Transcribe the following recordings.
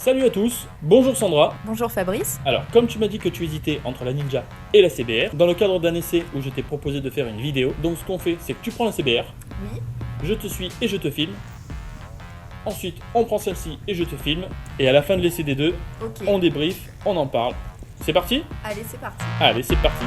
Salut à tous, bonjour Sandra. Bonjour Fabrice. Alors, comme tu m'as dit que tu hésitais entre la Ninja et la CBR, dans le cadre d'un essai où je t'ai proposé de faire une vidéo, donc ce qu'on fait, c'est que tu prends la CBR, Oui. je te suis et je te filme. Ensuite, on prend celle-ci et je te filme. Et à la fin de l'essai des deux, Ok. on débrief, on en parle. C'est parti? Allez, c'est parti. Allez, c'est parti.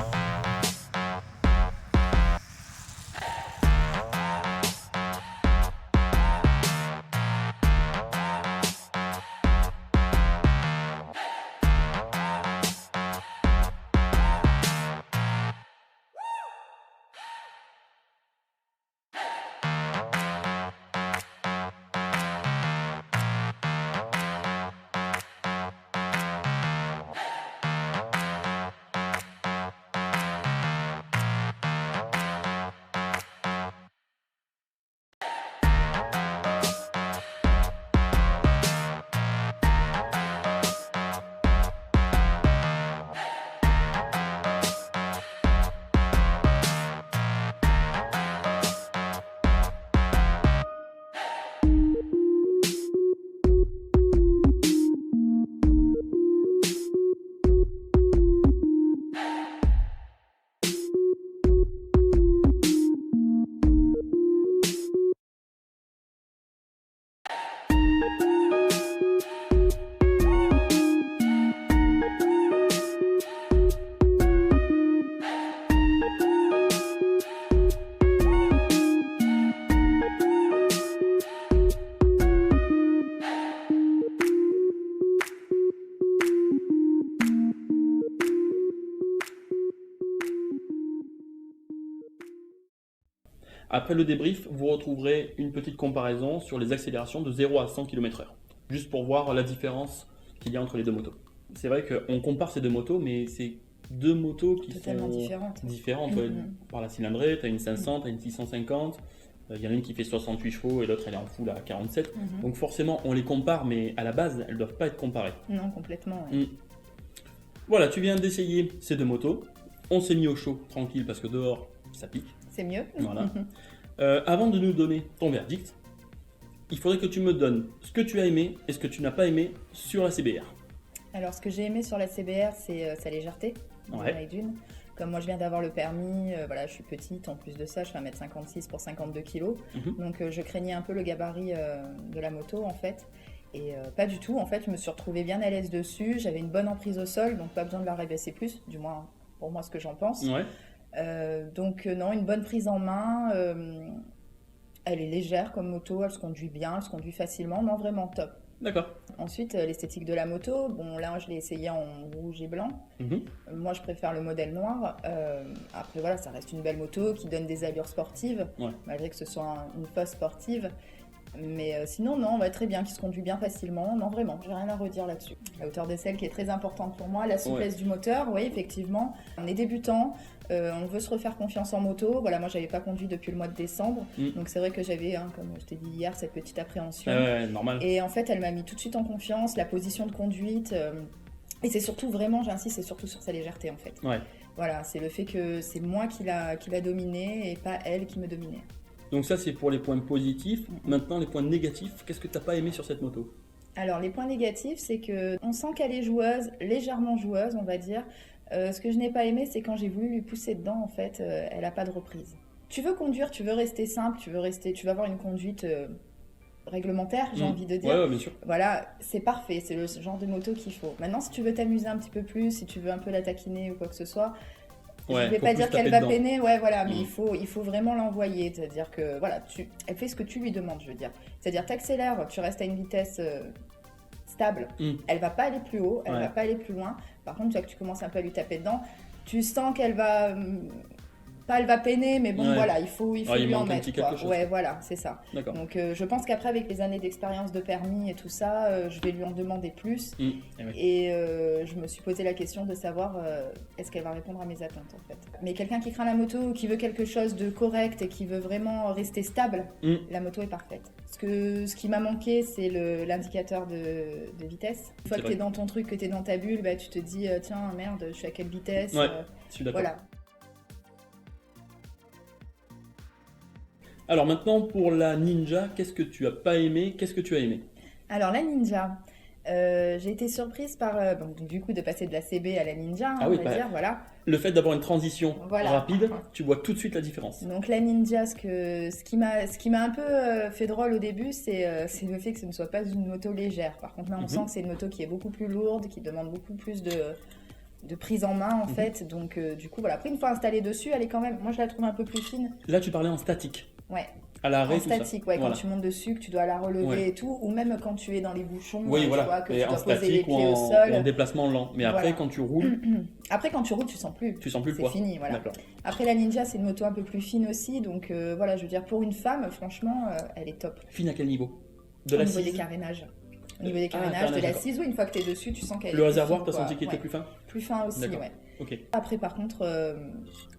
Après le débrief, vous retrouverez une petite comparaison sur les accélérations de 0 à 100 km/h, juste pour voir la différence qu'il y a entre les deux motos. C'est vrai qu'on compare ces deux motos, mais c'est deux motos qui Totalement sont différentes. ouais. Mhm. Par la cylindrée, tu as une 500, tu as une 650, il y en a une qui fait 68 chevaux et l'autre elle est en full à 47. Mhm. Donc forcément on les compare, mais à la base elles ne doivent pas être comparées. Non, complètement. Ouais. Voilà, tu viens d'essayer ces deux motos, on s'est mis au chaud tranquille parce que dehors ça pique. C'est mieux. Voilà. Avant de nous donner ton verdict, il faudrait que tu me donnes ce que tu as aimé et ce que tu n'as pas aimé sur la CBR. Alors, ce que j'ai aimé sur la CBR, c'est sa légèreté. Ouais. D'une. Comme moi, je viens d'avoir le permis, voilà, je suis petite. En plus de ça, je fais 1m56 pour 52 kg. Mhm. Donc, je craignais un peu le gabarit de la moto, en fait. Et pas du tout. En fait, je me suis retrouvée bien à l'aise dessus. J'avais une bonne emprise au sol, donc pas besoin de la rabaisser plus, du moins pour moi, ce que j'en pense. Ouais. Donc non, une bonne prise en main. Elle est légère comme moto, elle se conduit bien, elle se conduit facilement. Non, vraiment top. D'accord. Ensuite, l'esthétique de la moto. Bon, là, je l'ai essayé en rouge et blanc. Mhm. Moi, je préfère le modèle noir. Après, voilà, ça reste une belle moto qui donne des allures sportives, Ouais. malgré que ce soit une fausse sportive. Mais sinon, non, on va très bien, qui se conduit bien facilement. Non, vraiment, j'ai rien à redire là-dessus. La hauteur d'aisselle qui est très importante pour moi, la souplesse du moteur, oui, effectivement. On est débutant, on veut se refaire confiance en moto. Voilà, moi, j'avais pas conduit depuis le mois de décembre, donc c'est vrai que j'avais, comme je t'ai dit hier, cette petite appréhension. Ouais, normal. Et en fait, elle m'a mis tout de suite en confiance, la position de conduite. Et c'est surtout, vraiment, j'insiste, c'est surtout sur sa légèreté, en fait. Ouais. Voilà, c'est le fait que c'est moi qui l'a dominée et pas elle qui me dominait. Donc ça c'est pour les points positifs. Maintenant les points négatifs, qu'est-ce que tu n'as pas aimé sur cette moto? Alors, les points négatifs, c'est que on sent qu'elle est joueuse, légèrement joueuse, on va dire. Ce que je n'ai pas aimé, c'est quand j'ai voulu lui pousser dedans, en fait, elle n'a pas de reprise. Tu veux conduire, tu veux rester simple, tu veux avoir une conduite réglementaire, j'ai envie de dire. Ouais, bien sûr. Voilà, c'est parfait, c'est le genre de moto qu'il faut. Maintenant, si tu veux t'amuser un petit peu plus, si tu veux un peu la taquiner ou quoi que ce soit, Ouais, je vais faut pas plus dire taper qu'elle va dedans. peiner, ouais, voilà, mais il faut vraiment l'envoyer. C'est-à-dire que, voilà, elle fait ce que tu lui demandes, je veux dire. C'est-à-dire, t'accélères, tu restes à une vitesse stable. Elle va pas aller plus haut, elle va pas aller plus loin. Par contre, tu vois que tu commences un peu à lui taper dedans, tu sens qu'elle va... Pas elle va peiner, mais bon, voilà, il faut lui en mettre, quoi. Chose, ouais, voilà, c'est ça. D'accord. Donc, je pense qu'après, avec les années d'expérience de permis et tout ça, je vais lui en demander plus. Et je me suis posé la question de savoir est-ce qu'elle va répondre à mes attentes, en fait. Mais quelqu'un qui craint la moto, qui veut quelque chose de correct et qui veut vraiment rester stable, la moto est parfaite. Ce qui m'a manqué, c'est l'indicateur de vitesse. Une fois que tu es dans ton truc, que tu es dans ta bulle, bah, tu te dis tiens, merde, je suis à quelle vitesse? Ouais, je suis d'accord. Voilà. Alors maintenant pour la Ninja, qu'est-ce que tu as pas aimé, qu'est-ce que tu as aimé? Alors la Ninja, J'ai été surprise par, donc, du coup, de passer de la CB à la Ninja, on va dire, voilà. Le fait d'avoir une transition rapide, tu vois tout de suite la différence. Donc la Ninja, ce qui m'a un peu fait drôle au début, c'est le fait que ce ne soit pas une moto légère. Par contre, là, on sent que c'est une moto qui est beaucoup plus lourde, qui demande beaucoup plus de prise en main, en fait. Donc, du coup, voilà. Après, une fois installée dessus, elle est quand même... Moi, je la trouve un peu plus fine. Là, tu parlais en statique. Ouais. À l'arrêt, en statique, ouais, quand tu montes dessus, que tu dois la relever et tout, ou même quand tu es dans les bouchons, oui, tu vois, que tu dois poser les pieds au sol. Ou en déplacement lent. Mais après, quand tu roules... Après, quand tu roules, tu sens plus. Tu sens plus le poids. C'est fini, voilà. Après, la Ninja, c'est une moto un peu plus fine aussi, donc voilà, je veux dire, pour une femme, franchement, elle est top. Fine à quel niveau? Au niveau des carénages. Au niveau des carénages, de l'assise, ou une fois que tu es dessus, tu sens qu'elle est Le réservoir, tu as senti qu'il était plus fin? Plus fin aussi, ouais. Okay. Après, par contre,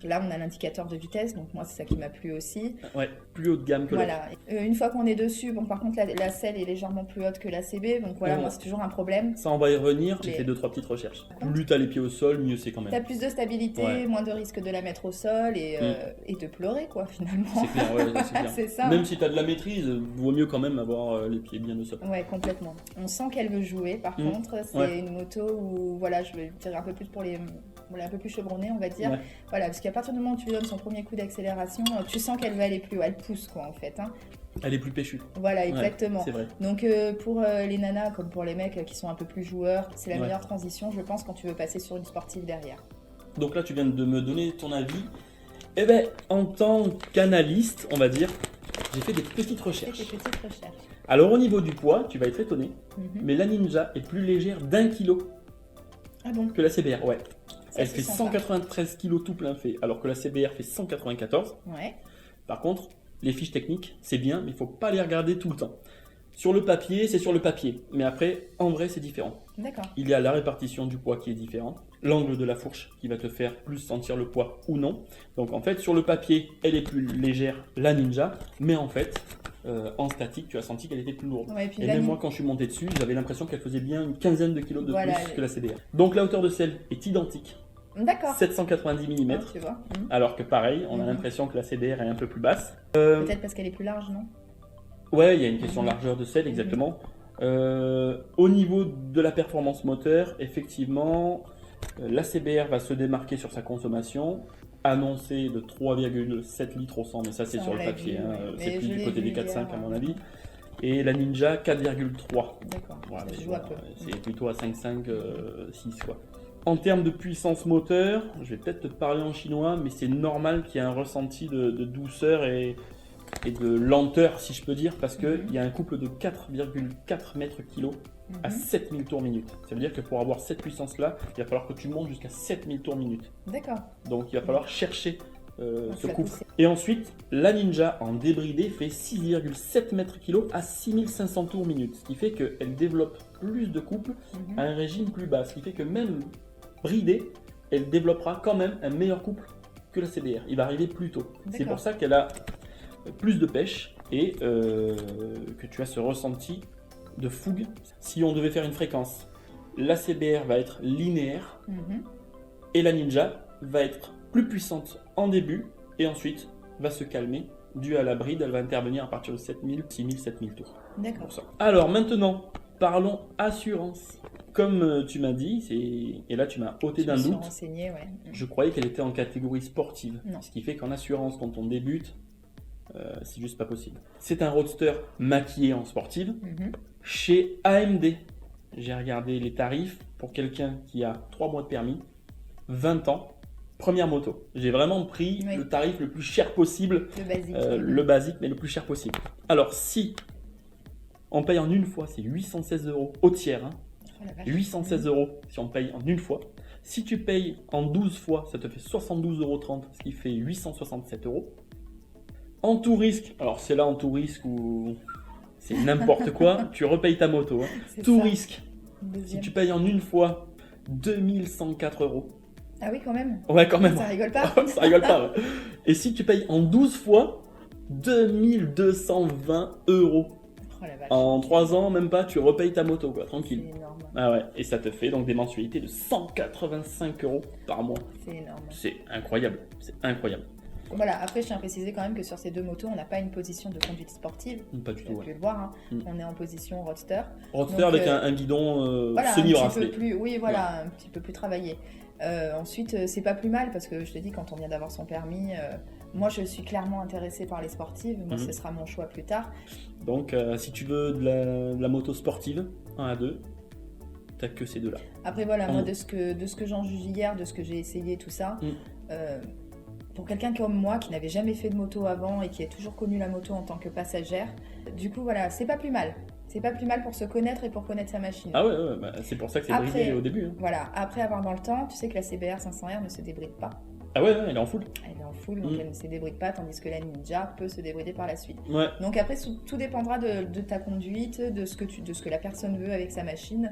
là, on a l'indicateur de vitesse, donc moi, c'est ça qui m'a plu aussi. Ouais, plus haut de gamme que voilà. Une fois qu'on est dessus, bon, par contre, la selle est légèrement plus haute que la CB, donc voilà, moi, c'est toujours un problème. Ça, on va y revenir. J'ai fait 2-3 petites recherches. Plus t'as les pieds au sol, mieux c'est quand même. T'as plus de stabilité, moins de risque de la mettre au sol et de pleurer, quoi, finalement. C'est clair, ouais, c'est clair. C'est ça. Même si t'as de la maîtrise, vaut mieux quand même avoir les pieds bien au sol. Ouais, complètement. On sent qu'elle veut jouer, par contre. C'est une moto où, voilà, je vais dire un peu plus pour les... un peu plus chevronnée, on va dire. Ouais. Voilà, parce qu'à partir du moment où tu lui donnes son premier coup d'accélération, tu sens qu'elle va aller plus haut, elle pousse quoi en fait. Hein. Elle est plus péchue. Voilà, exactement. Ouais, c'est vrai. Donc pour les nanas comme pour les mecs qui sont un peu plus joueurs, c'est la meilleure transition, je pense, quand tu veux passer sur une sportive derrière. Donc là, tu viens de me donner ton avis. Eh bien, en tant qu'analyste, on va dire, j'ai fait des petites recherches. Alors au niveau du poids, tu vas être étonné, mais la Ninja est plus légère d'1 kilo que la CBR, ouais. Elle fait 193 kg tout plein fait, alors que la CBR fait 194. Ouais. Par contre, les fiches techniques, c'est bien, mais il ne faut pas les regarder tout le temps. Sur le papier, c'est sur le papier. Mais après, en vrai, c'est différent. D'accord. Il y a la répartition du poids qui est différente. L'angle de la fourche qui va te faire plus sentir le poids ou non. Donc en fait, sur le papier, elle est plus légère, la Ninja. Mais en fait, en statique, tu as senti qu'elle était plus lourde. Ouais, et même moi, quand je suis monté dessus, j'avais l'impression qu'elle faisait bien une quinzaine de kilos de plus que la CBR. Donc la hauteur de selle est identique. D'accord. 790 mm. Tu vois. Alors que pareil, on a l'impression que la CBR est un peu plus basse. Peut-être parce qu'elle est plus large, non? Ouais, il y a une question de largeur de selle, exactement. Au niveau de la performance moteur, effectivement, la CBR va se démarquer sur sa consommation, annoncée de 3,7 litres au 100, mais ça c'est sur le papier, c'est plus du côté des 4,5 à mon avis. Et la Ninja 4,3. D'accord, voilà, ça se joue un peu. C'est plutôt à 5,5, 6 quoi. En termes de puissance moteur, je vais peut-être te parler en chinois, mais c'est normal qu'il y ait un ressenti de douceur et de lenteur, si je peux dire, parce qu'il y a un couple de 4,4 mètres-kg à 7000 tours minute. Ça veut dire que pour avoir cette puissance-là, il va falloir que tu montes jusqu'à 7000 tours minute. D'accord. Donc il va falloir chercher ce couple. Et ensuite, la Ninja en débridé fait 6,7 mètres-kg à 6500 tours minute, ce qui fait qu'elle développe plus de couple à un régime plus bas, ce qui fait que même bridée, elle développera quand même un meilleur couple que la CBR. Il va arriver plus tôt. C'est pour ça qu'elle a plus de pêche et que tu as ce ressenti de fougue. Si on devait faire une fréquence, la CBR va être linéaire et la Ninja va être plus puissante en début et ensuite va se calmer dû à la bride. Elle va intervenir à partir de 7000, 6000, 7000 tours. D'accord. Alors maintenant, parlons assurance. Comme tu m'as dit, et là tu m'as ôté d'un doute, je croyais qu'elle était en catégorie sportive. Non. Ce qui fait qu'en assurance, quand on débute, c'est juste pas possible. C'est un roadster maquillé en sportive. Chez AMD, j'ai regardé les tarifs pour quelqu'un qui a 3 mois de permis, 20 ans, première moto. J'ai vraiment pris le tarif le plus cher possible, le basique, mais le plus cher possible. Alors si on paye en une fois, c'est 816 € au tiers. 816 € si on paye en une fois. Si tu payes en 12 fois, ça te fait 72,30 €, ce qui fait 867 €. En tout risque, alors c'est là en tout risque où c'est n'importe quoi, tu repayes ta moto. Tout risque, si tu payes en une fois, 2104 €. Ah oui, quand même. Ouais, quand même. Ça rigole pas. Ça rigole pas. Ouais. Et si tu payes en 12 fois, 2220 €. En 3 ans, même pas, tu repayes ta moto, quoi, tranquille. C'est énorme. Ah ouais, et ça te fait donc des mensualités de 185 € par mois. C'est énorme. C'est incroyable, c'est incroyable. Voilà, après je tiens à préciser quand même que sur ces deux motos, on n'a pas une position de conduite sportive. Pas du tout. Tu peux le voir, hein. On est en position roadster. Roadster donc, avec un guidon semi-bracelet. Oui, voilà, un petit peu plus travaillé. Ensuite, c'est pas plus mal parce que je te dis, quand on vient d'avoir son permis, moi je suis clairement intéressée par les sportives. Moi, ce sera mon choix plus tard. Donc, si tu veux de la moto sportive, 1 à 2, t'as que ces deux-là. Après, voilà, moi de ce que j'en juge hier, de ce que j'ai essayé, tout ça. Pour quelqu'un comme moi qui n'avait jamais fait de moto avant et qui a toujours connu la moto en tant que passagère, du coup voilà, c'est pas plus mal. C'est pas plus mal pour se connaître et pour connaître sa machine. Ah ouais, c'est pour ça que c'est bridé au début. Hein. Voilà, après avoir dans le temps, tu sais que la CBR 500R ne se débride pas. Ah ouais, elle est en full. Elle est en full, donc elle ne se débride pas, tandis que la Ninja peut se débrider par la suite. Ouais. Donc après, tout dépendra de ta conduite, de ce que la personne veut avec sa machine.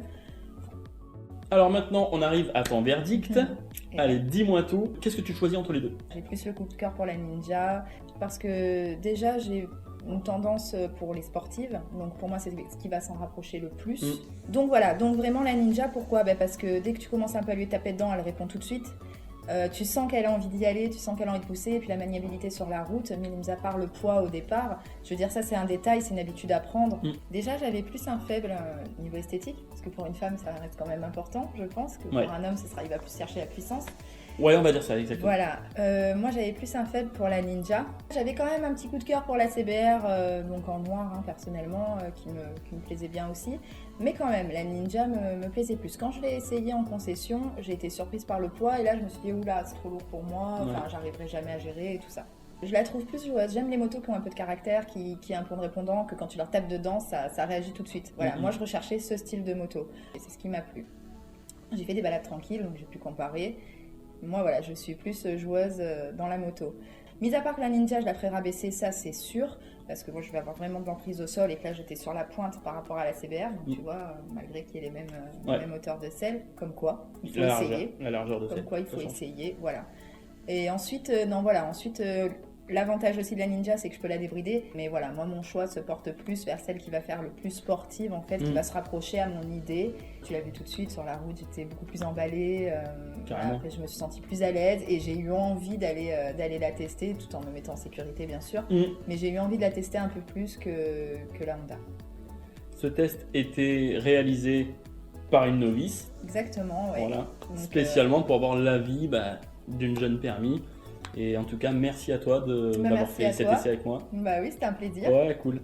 Alors maintenant, on arrive à ton verdict. Allez, dis-moi tout. Qu'est-ce que tu choisis entre les deux? J'ai plus le coup de cœur pour la Ninja, parce que déjà, j'ai une tendance pour les sportives. Donc pour moi, c'est ce qui va s'en rapprocher le plus. Donc voilà, donc vraiment la Ninja, pourquoi? Parce que dès que tu commences un peu à lui taper dedans, elle répond tout de suite. Tu sens qu'elle a envie d'y aller, tu sens qu'elle a envie de pousser, et puis la maniabilité sur la route, mis à part le poids au départ, je veux dire ça c'est un détail, c'est une habitude à prendre. Déjà j'avais plus un faible niveau esthétique, parce que pour une femme ça reste quand même important, je pense, que pour un homme il va plus chercher la puissance. Ouais, on va dire ça, exactement. Voilà, moi j'avais plus un faible pour la Ninja. J'avais quand même un petit coup de cœur pour la CBR, donc en noir hein, personnellement, qui me plaisait bien aussi. Mais quand même, la Ninja me plaisait plus. Quand je l'ai essayé en concession, j'ai été surprise par le poids et là je me suis dit oula, c'est trop lourd pour moi, enfin j'arriverai jamais à gérer et tout ça. Je la trouve plus joueuse. J'aime les motos qui ont un peu de caractère, qui a un point de répondant, que quand tu leur tapes dedans, ça réagit tout de suite. Voilà, moi je recherchais ce style de moto et c'est ce qui m'a plu. J'ai fait des balades tranquilles, donc j'ai pu comparer. Moi, voilà, je suis plus joueuse dans la moto. Mis à part que la Ninja, je la ferai rabaisser, ça c'est sûr, parce que moi je vais avoir vraiment de l'emprise au sol et que là j'étais sur la pointe par rapport à la CBR, donc tu vois, malgré qu'il y ait les mêmes hauteurs de selle, comme quoi, il faut essayer. La largeur de selle. Comme quoi, il faut essayer, voilà. Et ensuite, l'avantage aussi de la Ninja, c'est que je peux la débrider. Mais voilà, moi, mon choix se porte plus vers celle qui va faire le plus sportive, en fait, qui va se rapprocher à mon idée. Tu l'as vu tout de suite, sur la route, j'étais beaucoup plus emballée. Voilà, après, je me suis sentie plus à l'aise et j'ai eu envie d'aller la tester, tout en me mettant en sécurité, bien sûr. Mais j'ai eu envie de la tester un peu plus que la Honda. Ce test était réalisé par une novice. Exactement, ouais. Voilà, donc, spécialement pour avoir l'avis d'une jeune permis. Et en tout cas, merci à toi d'avoir fait cet essai avec moi. Bah oui, c'était un plaisir. Ouais, cool.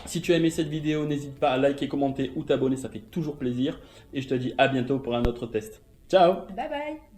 Si tu as aimé cette vidéo, n'hésite pas à liker, commenter ou t'abonner, ça fait toujours plaisir. Et je te dis à bientôt pour un autre test. Ciao! Bye bye!